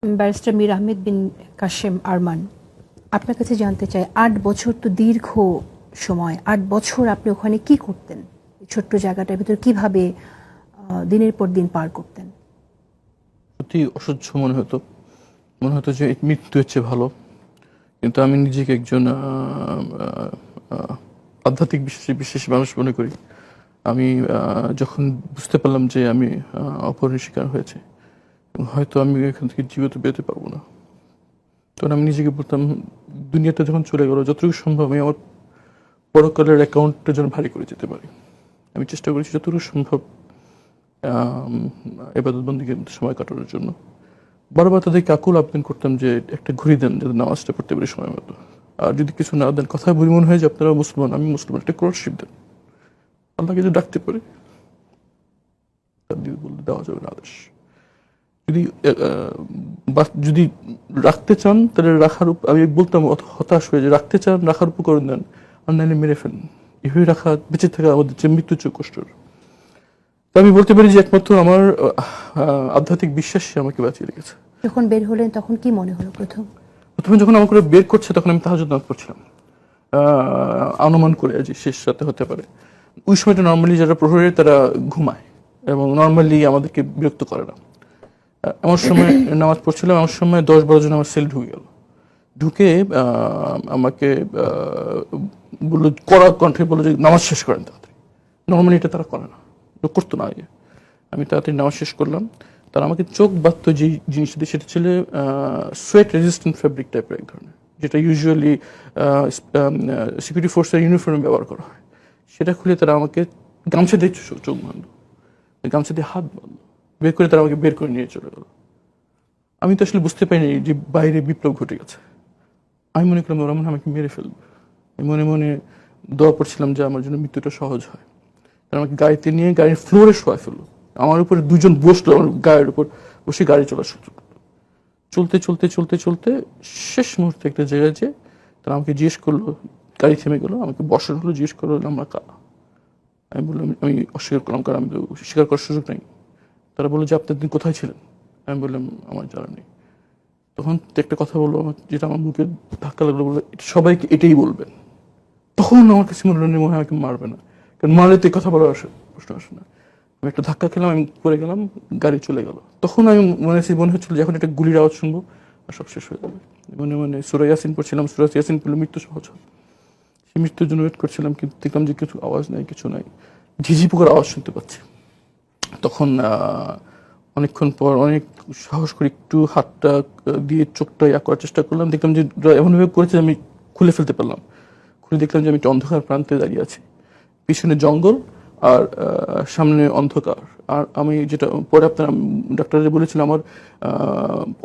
Barrister Mir Ahmed বিন কাশেম আরমান, আপনার কাছে জানতে চাই, ৮ বছর তো দীর্ঘ সময়। ৮ বছর আপনি ওখানে কি করতেন? ছোট্ট জায়গাটার ভিতরে কিভাবে দিনের পর দিন পার করতেন? সত্যি অসহ্য মনে হতো যে মৃত্যু হচ্ছে ভালো। কিন্তু আমি নিজেকে একজন আধ্যাত্মিক বিশ্বাসী মানুষ মনে করি। আমি যখন বুঝতে পারলাম যে আমি অপহরণের শিকার হয়েছে, হয়তো আমি এখান থেকে জীবিত বেরোতে পারবো না, তখন আমি নিজেকে বলতাম দুনিয়াটা যখন চলে গেল, যতটুকু সম্ভব আমি আমার পরকালের অ্যাকাউন্টটা যেন ভারী করে যেতে পারি। আমি চেষ্টা করেছি যতটুকু সম্ভব ইবাদত বন্দেগীর মধ্যে সময় কাটানোর জন্য। বারবার তাদেরকে আকুল আবেদন করতাম যে একটা ঘুরি দেন, যাতে নামাজটা পড়তে পারি সময় মতো। আর যদি কিছু না দেন, কথা বলি মনে হয় যে আপনারা মুসলমান, আমি মুসলমান, একটা ক্রসশিপ দেন, আল্লাহকে যদি ডাকতে পারে। বলতে দেওয়া যাবে না আদেশ। যদি যদি রাখতে চান তাহলে রাখার আমি বলতাম হতাশ হয়ে, যে রাখতে চান রাখার উপকরণ দেন, আর নাহলে মেরে ফেলেন। এভাবে রাখা, বেঁচে থাকা আমাদের যে মৃত্যুর চেয়ে কষ্টর। তো আমি বলতে পারি যে একমাত্র আমার আধ্যাত্মিক বিশ্বাসই আমাকে বাঁচিয়ে রেখেছে। যখন বের হলেন তখন কি মনে হলো? প্রথমে যখন আমাকে বের করছে তখন আমি তাহাজ্জুদ নামাজ পড়ছিলাম, অনুমান করে যে শেষ রাতে হতে পারে। ওই সময়টা নর্মালি যারা প্রহরী তারা ঘুমায় এবং নর্মালি আমাদেরকে বিরক্ত করে না। আমার সময় নামাজ পড়ছিলাম, আমার সময় 10-12 জন আমার সেল ঢুকে গেল। ঢুকে আমাকে বললো, কড়া কণ্ঠে বললো যে নামাজ শেষ করেন তাড়াতাড়ি। নর্মালি এটা তারা করে না, করতো না আগে। আমি তাড়াতাড়ি নামাজ শেষ করলাম। তারা আমাকে চোখ বাঁধত যে জিনিসটা দিয়ে, সেটা ছিল সোয়েট রেজিস্ট্যান্ট ফ্যাব্রিক টাইপের এক ধরনের, যেটা ইউজুয়ালি সিকিউরিটি ফোর্সের ইউনিফর্মে ব্যবহার করা হয়। সেটা খুলে তারা আমাকে গামছা দিয়ে চোখ বাঁধলো, গামছা দিয়ে হাত বাঁধলো, বের করে তারা আমাকে বের করে নিয়ে চলে গেল। আমি তো আসলে বুঝতে পারিনি যে বাইরে বিপ্লব ঘটে গেছে। আমি মনে করলাম ওরা মনে হয় আমাকে মেরে ফেলবে। মনে মনে দোয়া পড়ছিলাম যে আমার জন্য মৃত্যুটা সহজ হয়। তারা আমাকে গাড়িতে নিয়ে গাড়ির ফ্লোরে শোয়া ফেললো। আমার উপরে দুজন বসলো, আমার গায়ের উপর বসে গাড়ি চলা শুরু করলো। চলতে চলতে চলতে চলতে শেষ মুহূর্তে একটা জায়গায় যে তারা আমাকে জিজ্ঞেস করলো, গাড়ি থেমে গেলো, আমাকে বসানো হলো, জিজ্ঞেস করলো আমরা কারা। আমি বললাম, আমি অস্বীকার করলাম, কারণ আমি তো স্বীকার করার সুযোগ নেই। তারা বললো যে আপনি কোথায় ছিলেন। আমি বললাম আমার জানা নেই। তখন একটা কথা বললো আমার, যেটা আমার বুকে ধাক্কা লাগলো, বললো সবাইকে এটাই বলবেন। তখন আমার কাছে মনে হলো মনে হয় আমাকে মারবে না, কারণ মারলে তো এই কথা বলার প্রশ্ন আসে না। আমি একটা ধাক্কা খেলাম, আমি পড়ে গেলাম, গাড়ি চলে গেল। তখন আমি মনে হচ্ছিল যে এখন একটা গুলির আওয়াজ শুনবো আর সব শেষ হয়ে যাবে। মনে সূরা ইয়াসিন পড়ছিলাম, সূরা ইয়াসিন পড়লে মৃত্যু সহজ হয়। সেই মৃত্যুর জন্য ওয়েট করছিলাম, কিন্তু দেখলাম যে কিছু আওয়াজ নাই, কিছু নাই, ঝিঝি পোকার আওয়াজ শুনতে পাচ্ছি। তখন অনেকক্ষণ পর অনেক সাহস করে একটু হাতটা দিয়ে চোখটা করার চেষ্টা করলাম। দেখলাম যে এমনভাবে করেছে আমি খুলে ফেলতে পারলাম। খুলে দেখলাম যে আমি একটা অন্ধকার প্রান্তে দাঁড়িয়ে আছি, পিছনে জঙ্গল আর সামনে অন্ধকার। আর আমি যেটা পরে আপনার ডাক্তার বলেছিলাম, আমার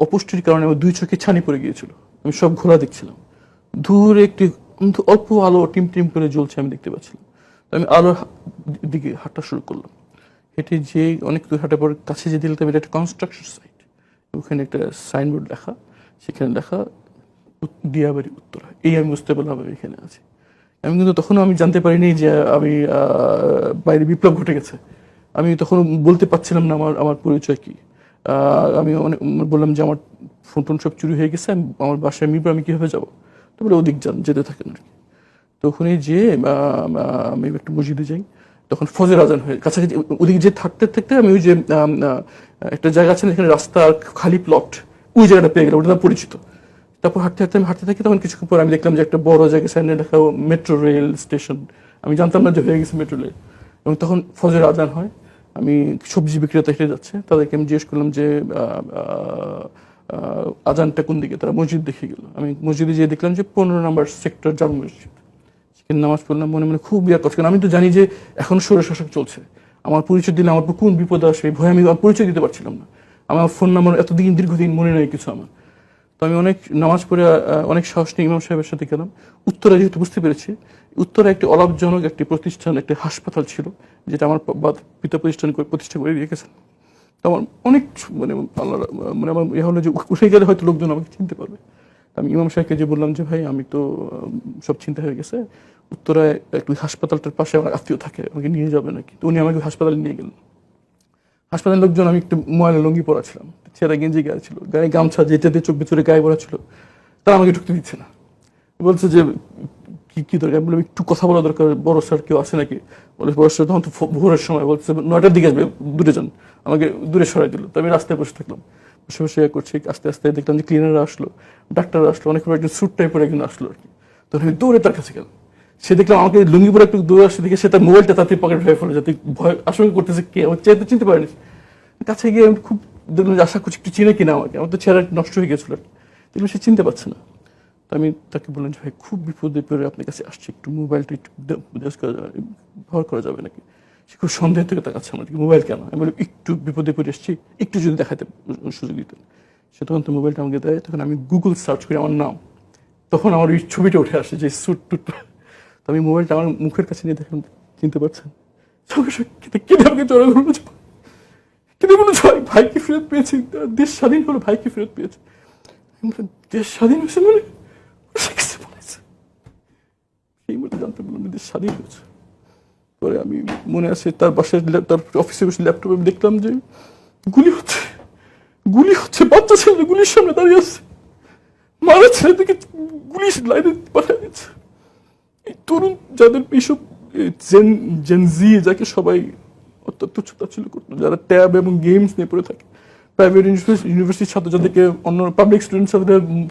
অপুষ্টির কারণে আমার 2 চোখে ছানি পড়ে গিয়েছিল। আমি সব ঘোলা দেখছিলাম। দূরে একটি অল্প আলো টিম টিম করে জ্বলছে, আমি দেখতে পাচ্ছিলাম। তো আমি আলোর দিকে হাঁটা শুরু করলাম। হেঁটে যে অনেক দূর হাঁটার পর কাছে যে দেখলাম এটা একটা কনস্ট্রাকশন সাইট। ওখানে একটা সাইনবোর্ড লেখা, সেখানে লেখা দিয়াবাড়ি উত্তরা। এই আমি বুঝতে পারলাম আমি এখানে আছি। আমি কিন্তু তখনও আমি জানতে পারিনি যে আমি বাইরে বিপ্লব ঘটে গেছে। আমি তখন বলতে পারছিলাম না আমার পরিচয় কি। আমি অনেক বললাম যে আমার ফোন টোন সব চুরি হয়ে গেছে, আমার বাসায় মিরপুর, আমি কীভাবে যাবো। তো বলে ওদিক যান, যেতে থাকেন আর কি। তো ওখানে যেয়ে আমি একটা মসজিদে যাই। তখন ফজর আজান হয়ে কাছাকাছি, ওদিকে যে থাকতে থাকতে আমি ওই যে একটা জায়গা আছে এখানে রাস্তা খালি প্লট, ওই জায়গাটা পেয়ে গেলাম, ওটা পরিচিত। তারপর হাঁটতে হাঁটতে আমি হাঁটতে থাকি। তখন কিছুক্ষণ পর আমি দেখলাম যে একটা বড় জায়গায় সাইনে লেখা মেট্রো রেল স্টেশন। আমি জানতাম না যে হয়ে গেছে মেট্রো রেল। এবং তখন ফজর আজান হয়। আমি সবজি বিক্রেতা হেঁটে যাচ্ছে, তাদেরকে আমি জিজ্ঞেস করলাম যে আজানটা কোন দিকে। তারা মসজিদ দেখে গেল। আমি মসজিদে যেয়ে দেখলাম যে 15 নম্বর সেক্টর জামে মসজিদ। সেখানে নামাজ পড়লাম। মনে মনে খুব বিরাট করছে, কারণ আমি তো জানি যে এখন স্বৈরশাসক চলছে। আমার পরিচয় দিলে আমার কোন বিপদ আসবে, ভয় আমি পরিচয় দিতে পারছিলাম না। আমার ফোন নাম্বার দীর্ঘদিন মনে নেই কিছু আমার। তো আমি অনেক নামাজ পড়ে অনেক সাহস নিয়ে ইমাম সাহেবের সাথে গেলাম। উত্তরা যেহেতু বুঝতে পেরেছি, উত্তরা একটি অলাভজনক একটি প্রতিষ্ঠান, একটি হাসপাতাল ছিল, যেটা আমার পিতা প্রতিষ্ঠা করে রেখেছেন। তো আমার অনেক আল্লাহ আমার হলো যে উঠে গেলে হয়তো লোকজন আমাকে চিনতে পারবে। আমি ইমাম সাহেবকে যে বললাম যে ভাই আমি তো সব চিন্তা হয়ে গেছে, উত্তরায় একটু হাসপাতালটার পাশে আমার আত্মীয় থাকে, আমাকে নিয়ে যাবে নাকি। তো উনি আমাকে হাসপাতালে নিয়ে গেলেন। হাসপাতালের লোকজন, আমি একটু ময়লা লুঙ্গি পরা ছিলাম, ছেঁড়া গেঞ্জি গায়ে ছিল, গায়ে গামছা যেটাতে চোখ ভিতরে গায়ে পড়া ছিল, তারা আমাকে ঢুকতে দিচ্ছে না। বলছে যে কি কি দরকার, বললাম একটু কথা বলা দরকার, বড় স্যার কেউ আসে নাকি? বলে বড় স্যার তখন তো ভোরের সময়, বলছে 9টার দিকে আসবে, দূরে যান। আমাকে দূরে সরাই দিল। তো আমি রাস্তায় বসে থাকলাম, বসে বসে করছি। আস্তে আস্তে দেখলাম যে ক্লিনাররা আসলো, ডাক্তাররা আসলো, অনেক একজন স্যুট টাইপের একজন আসলো আর কি। তখন আমি দৌড়ে তার কাছে গেলাম। সে দেখলাম আমাকে লুঙ্গি পরে একটু দৌড়ে আসছে দেখে সে তার মোবাইলটা তাতে পকেট ভেবে ফেলে, যাতে ভয় আশঙ্কা করতেছে কে, আমার চেহারা চিনতে পারেনি। কাছে গিয়ে আমি খুব দেখলাম যে আশা করছি একটু চিনে কিনা আমাকে, আমার তো চেহারা নষ্ট হয়ে গেছিল আর কি। দেখলাম সে চিনতে পারছে না। তো আমি তাকে বললাম যে ভাই খুব বিপদে পড়ে আপনার কাছে আসছি, একটু মোবাইলটা একটু ব্যবহার করা যাবে নাকি? সে খুব সন্দেহ থেকে তাকাচ্ছে আমার দিকে, মোবাইল কেন? আমি বললাম একটু বিপদে পড়ে এসেছি, একটু যদি দেখাতে সুযোগ দিতেন। সে তখন তো মোবাইলটা আমাকে দেয়, তখন আমি গুগল সার্চ করি আমার নাম, তখন আমার ওই ছবিটা উঠে আসে যে স্যুট টুট। তো আমি মোবাইলটা আমার মুখের কাছে নিয়ে দেখলাম, চিনতে পারছেন? সঙ্গে সঙ্গে কেঁদে আমাকে জড়ো হলো, কেঁদে বললো ভাইকে ফেরত পেয়েছি, দেশ স্বাধীন হলো, ভাইকে ফেরত পেয়েছি। দেশ স্বাধীন হয়েছে মানে সেই মধ্যে জানতে পারলাম দেশ স্বাধীন হয়েছে। পরে আমি মনে আছে তার বাসায়, তার অফিসে বসে ল্যাপটপে দেখলাম যে গুলি হচ্ছে, গুলি হচ্ছে, বাচ্চা ছেলে গুলির সামনে দাঁড়িয়ে আছে, মারা ছেলেদেরকে গুলি লাইনে পাঠিয়ে দিচ্ছে। এই তরুণ যাদের এইসব জেনজি, যাকে সবাই অত্যন্ত তুচ্ছতাচ্ছিল করতো, যারা ট্যাব এবং গেমস নিয়ে পড়ে থাকে, প্রাইভেট ইউনিভার্সিটির ছাত্র যাদেরকে অন্য পাবলিক স্টুডেন্টস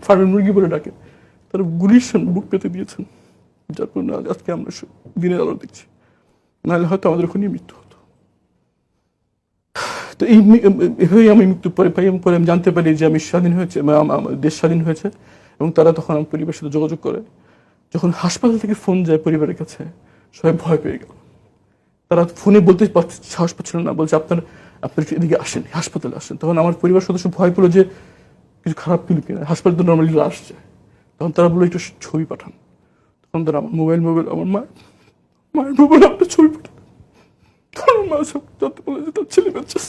ফার্মের মুরগি বলে ডাকে, তারা গুলির সামনে বুক পেতে দিয়েছেন, যার পর আজকে আমরা দিনের আলো দেখছি। নাহলে হয়তো আমাদের ওখানেই মৃত্যু হতো। তো এইভাবেই আমি মৃত্যু পরে পাই। এবং পরে আমি জানতে পারি যে আমি স্বাধীন হয়েছে, দেশ স্বাধীন হয়েছে। এবং তারা তখন আমার পরিবারের সাথে যোগাযোগ করে। যখন হাসপাতাল থেকে ফোন যায় পরিবারের কাছে, সবাই ভয় পেয়ে গেল। তারা ফোনে বলতে সাহস পাচ্ছিল না, বলছে আপনার এদিকে আসেন, হাসপাতালে আসেন। তখন আমার পরিবার সদস্য ভয় পেলো যে কিছু খারাপ পেল কিনা, হাসপাতালে তো নর্মালি লাশ যায়। তখন তারা বললো একটু ছবি পাঠান। তখন তারা আমার মোবাইল আমার মায়ের মোবাইল আপনার ছবি পাঠান। তখন মা সব জানতে বলে যে তার ছেলে বাচ্চা।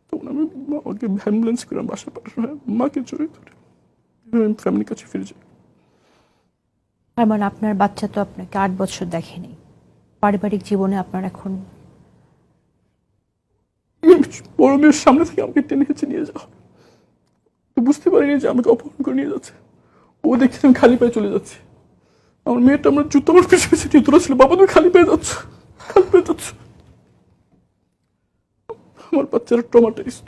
তখন আমি আমাকে অ্যাম্বুলেন্স করে বাসা পাঠানো হয়, মাকে জড়িয়ে ধরে আমি ফ্যামিলির কাছে ফিরে যাই। তার মানে আপনার বাচ্চা তো আপনাকে 8 বছর দেখেনি, পারিবারিক জীবনে আপনার এখন বড় মেয়ের সামনে থেকে আমাকে টেনে হেঁচে নিয়ে যাওয়া, তো বুঝতে পারিনি যে আমাকে অপহরণ করে নিয়ে যাচ্ছে। ও দেখছি আমি খালি পায়ে চলে যাচ্ছি। আমার মেয়েটা আমার জুতো আমার পিছিয়ে পিছিয়ে নিয়ে তোলা ছিল, বাবা তুমি খালি পেয়ে যাচ্ছ, খালি পেয়ে যাচ্ছ। আমার বাচ্চারা ট্রমাটাইজড।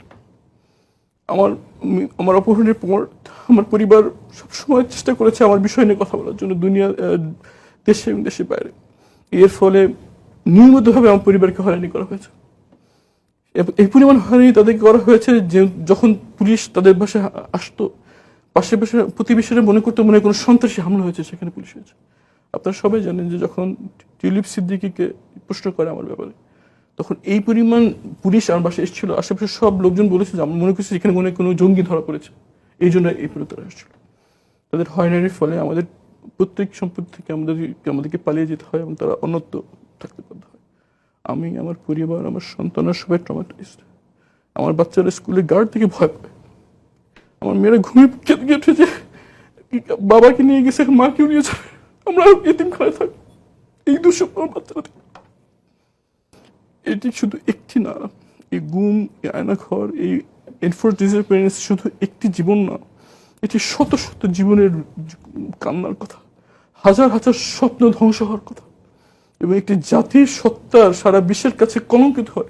আমার অপহরণের পর আমার পরিবার সবসময় চেষ্টা করেছে আমার বিষয় নিয়ে কথা বলার জন্য, দুনিয়া, দেশে এবং দেশের বাইরে। এর ফলে নিয়মিতভাবে আমার পরিবারকে হয়রানি করা হয়েছে। এই পরিমাণ হয়রানি তাদেরকে করা হয়েছে যে যখন পুলিশ তাদের বাসায় আসতো, পাশে পাশে প্রতিবেশীরা মনে করতো মনে হয় কোনো সন্ত্রাসী হামলা হয়েছে, সেখানে পুলিশ হয়েছে। আপনারা সবাই জানেন যে যখন টিউলিপ সিদ্দিকীকে প্রশ্ন করে আমার ব্যাপারে, তখন এই পরিমাণ পুলিশ আমার বাসায় এসেছিল, আশেপাশে সব লোকজন বলেছে যে আমরা মনে করছি এখানে মনে হয় কোনো জঙ্গি ধরা পড়েছে, এই জন্য এই পরে তারা আসছিল। তাদের হয়রানির ফলে আমাদের প্রত্যেক সম্পত্তি থেকে আমাদেরকে পালিয়ে যেতে হয় এবং তারা অন্যত্র থাকতে বাধ্য হয়। আমি, আমার পরিবার, আমার সন্তানরা সবাই ট্রমাটাইজড। আমার বাচ্চারা স্কুলে গার্ড থেকে ভয় পায়। আমার মেয়েরা ঘুমিয়ে কেঁদে উঠে যে বাবাকে নিয়ে গেছে, মাকেও নিয়ে যাবে, আমরা এতিমখানায় থাকবো, এই দুঃস্বপ্ন আমার বাচ্চারা থাকে। এটি শুধু একটি না, এই গুম, এই আয়নাঘর, এই এনফোর্স ডিসঅ্যাপিয়ারেন্স শুধু একটি জীবন না, এটি শত শত জীবনের কান্নার কথা, হাজার হাজার স্বপ্ন ধ্বংস হওয়ার কথা, এবং একটি জাতির সত্তার সারা বিশ্বের কাছে কলঙ্কিত হওয়ার